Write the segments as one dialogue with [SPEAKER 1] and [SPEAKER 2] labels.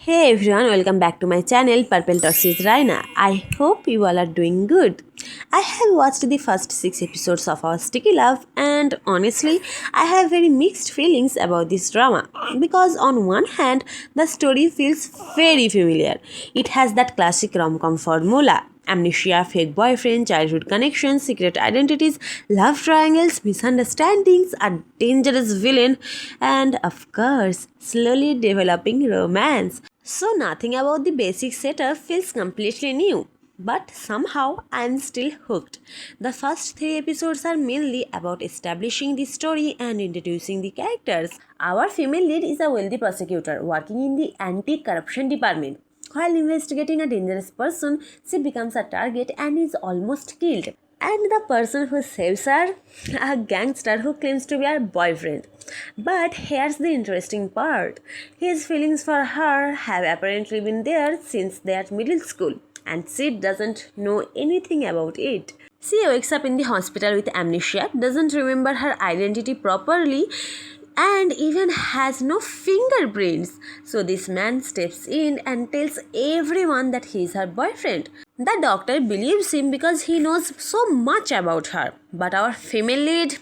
[SPEAKER 1] Hey everyone, welcome back to my channel Purple Talks with Raina. I hope you all are doing good. I have watched the first 6 episodes of our Sticky Love, and honestly, I have very mixed feelings about this drama because on one hand, the story feels very familiar. It has that classic rom-com formula. Amnesia, fake boyfriend, childhood connections, secret identities, love triangles, misunderstandings, a dangerous villain, and of course, slowly developing romance. So, nothing about the basic setup feels completely new. But somehow I am still hooked. The first 3 episodes are mainly about establishing the story and introducing the characters. Our female lead is a wealthy prosecutor working in the anti corruption department. While investigating a dangerous person, she becomes a target and is almost killed. And the person who saves her, a gangster who claims to be her boyfriend. But here's the interesting part. His feelings for her have apparently been there since they are middle school, and she doesn't know anything about it. She wakes up in the hospital with amnesia, doesn't remember her identity properly, and even has no fingerprints. So this man steps in and tells everyone that he is her boyfriend. The doctor believes him because he knows so much about her. But our female lead,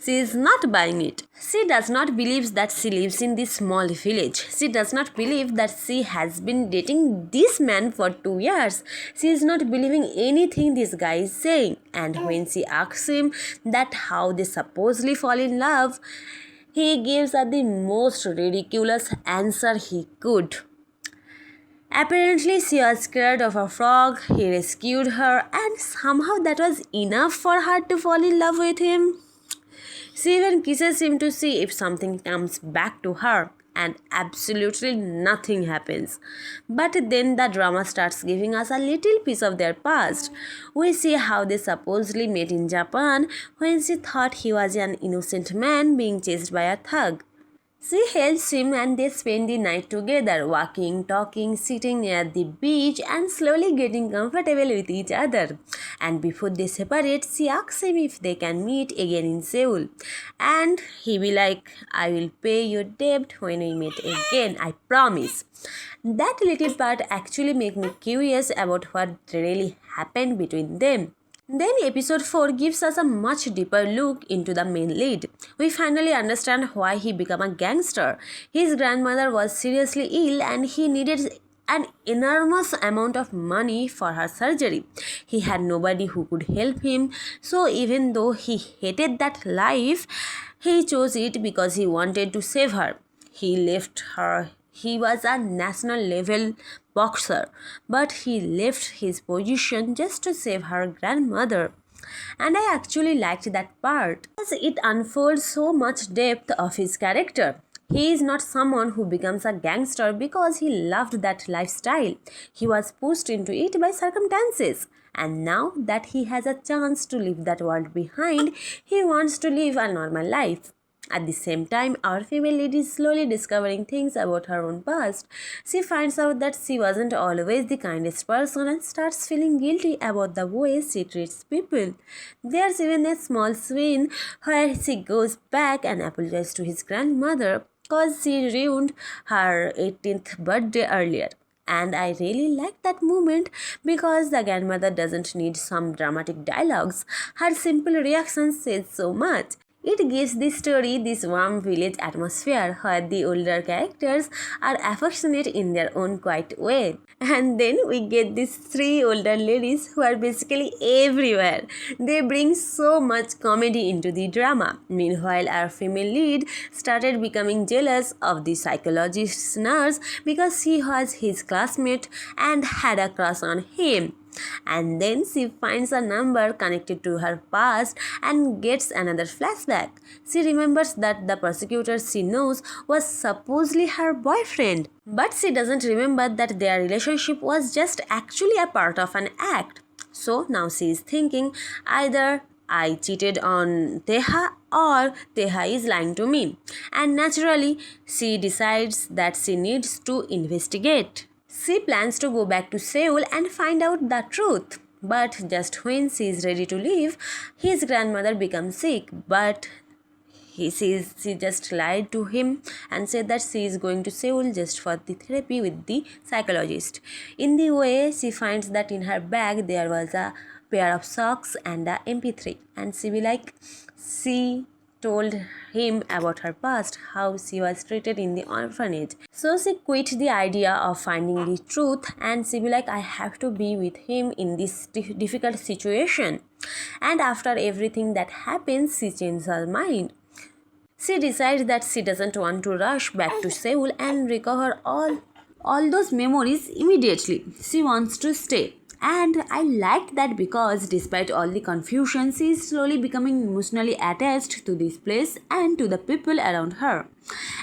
[SPEAKER 1] she is not buying it. She does not believe that she lives in this small village. She does not believe that she has been dating this man for 2 years. She is not believing anything this guy is saying. And when she asks him that how they supposedly fall in love, he gives her the most ridiculous answer he could. Apparently, she was scared of a frog, he rescued her, and somehow that was enough for her to fall in love with him. She even kisses him to see if something comes back to her, and absolutely nothing happens. But then the drama starts giving us a little piece of their past. We see how they supposedly met in Japan when she thought he was an innocent man being chased by a thug. She helps him and they spend the night together, walking, talking, sitting near the beach and slowly getting comfortable with each other. And before they separate, she asks him if they can meet again in Seoul. And he be like, I will pay your debt when we meet again, I promise. That little part actually made me curious about what really happened between them. Then episode 4 gives us a much deeper look into the main lead. We finally understand why he became a gangster. His grandmother was seriously ill and he needed an enormous amount of money for her surgery. He had nobody who could help him, so even though he hated that life, he chose it because he wanted to save her. He left her. He was a national level boxer, but he left his position just to save her grandmother. And I actually liked that part because it unfolds so much depth of his character. He is not someone who becomes a gangster because he loved that lifestyle. He was pushed into it by circumstances. And now that he has a chance to leave that world behind, he wants to live a normal life. At the same time, our female lead is slowly discovering things about her own past. She finds out that she wasn't always the kindest person and starts feeling guilty about the way she treats people. There's even a small scene where she goes back and apologizes to his grandmother because she ruined her 18th birthday earlier. And I really like that moment because the grandmother doesn't need some dramatic dialogues. Her simple reaction says so much. It gives the story this warm village atmosphere where the older characters are affectionate in their own quiet way. And then we get these 3 older ladies who are basically everywhere. They bring so much comedy into the drama. Meanwhile, our female lead started becoming jealous of the psychologist nurse because she was his classmate and had a crush on him. And then she finds a number connected to her past and gets another flashback. She remembers that the prosecutor she knows was supposedly her boyfriend. But she doesn't remember that their relationship was just actually a part of an act. So now she is thinking either I cheated on Teha or Teha is lying to me. And naturally, she decides that she needs to investigate. She plans to go back to Seoul and find out the truth. But just when she is ready to leave, his grandmother becomes sick. But She just lied to him and said that she is going to Seoul just for the therapy with the psychologist. In the way, she finds that in her bag there was a pair of socks and a MP3, and she told him about her past, how she was treated in the orphanage. So she quit the idea of finding the truth, and she be like, I have to be with him in this difficult situation. And after everything that happens, she changes her mind. She decides that she doesn't want to rush back to Seoul and recover all those memories immediately. She wants to stay. And I liked that because despite all the confusion, she is slowly becoming emotionally attached to this place and to the people around her.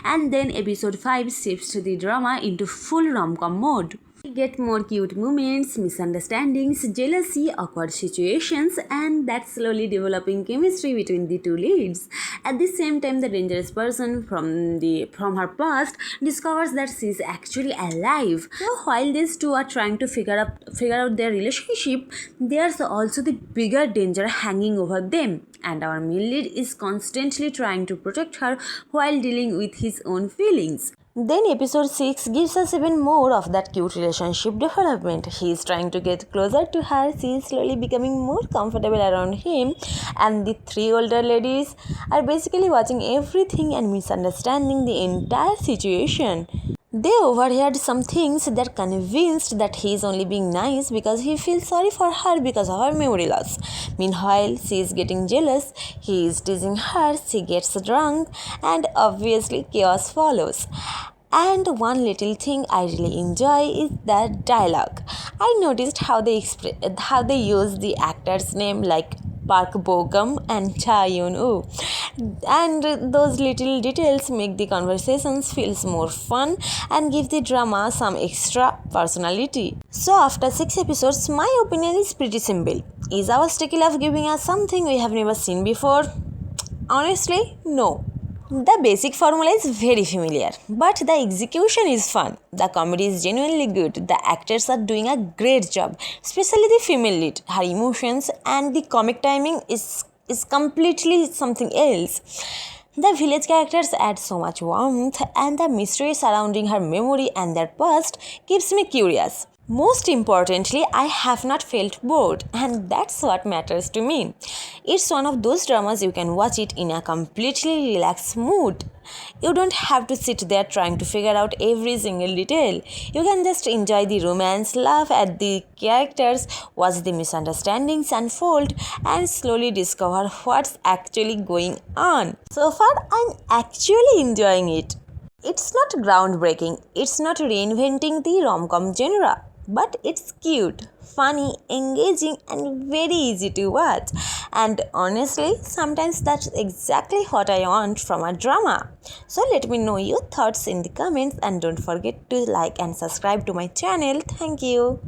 [SPEAKER 1] And then episode 5 shifts the drama into full rom-com mode. We get more cute moments, misunderstandings, jealousy, awkward situations, and that slowly developing chemistry between the two leads. At the same time, the dangerous person from her past discovers that she is actually alive. So while these two are trying to figure out their relationship, there's also the bigger danger hanging over them. And our main lead is constantly trying to protect her while dealing with his own feelings. Then episode 6 gives us even more of that cute relationship development. He is trying to get closer to her, she is slowly becoming more comfortable around him, and the three older ladies are basically watching everything and misunderstanding the entire situation. They overheard some things that convinced that he is only being nice because he feels sorry for her because of her memory loss. Meanwhile, she is getting jealous, he is teasing her, she gets drunk, and obviously chaos follows. And one little thing I really enjoy is that dialogue. I noticed how they use the actor's name like Park Bo-gum and Cha Yun-woo, and those little details make the conversations feels more fun and give the drama some extra personality. So after 6 episodes, my opinion is pretty simple. Is our sticky love giving us something we have never seen before? Honestly, no. The basic formula is very familiar, but the execution is fun. The comedy is genuinely good. The actors are doing a great job, especially the female lead. Her emotions and the comic timing is completely something else. The village characters add so much warmth, and the mystery surrounding her memory and their past keeps me curious. Most importantly, I have not felt bored, and that's what matters to me. It's one of those dramas you can watch it in a completely relaxed mood. You don't have to sit there trying to figure out every single detail. You can just enjoy the romance, laugh at the characters, watch the misunderstandings unfold, and slowly discover what's actually going on. So far, I'm actually enjoying it. It's not groundbreaking, it's not reinventing the rom-com genre, but it's cute, funny, engaging, and very easy to watch. And honestly, sometimes that's exactly what I want from a drama. So let me know your thoughts in the comments, and don't forget to like and subscribe to my channel. Thank you.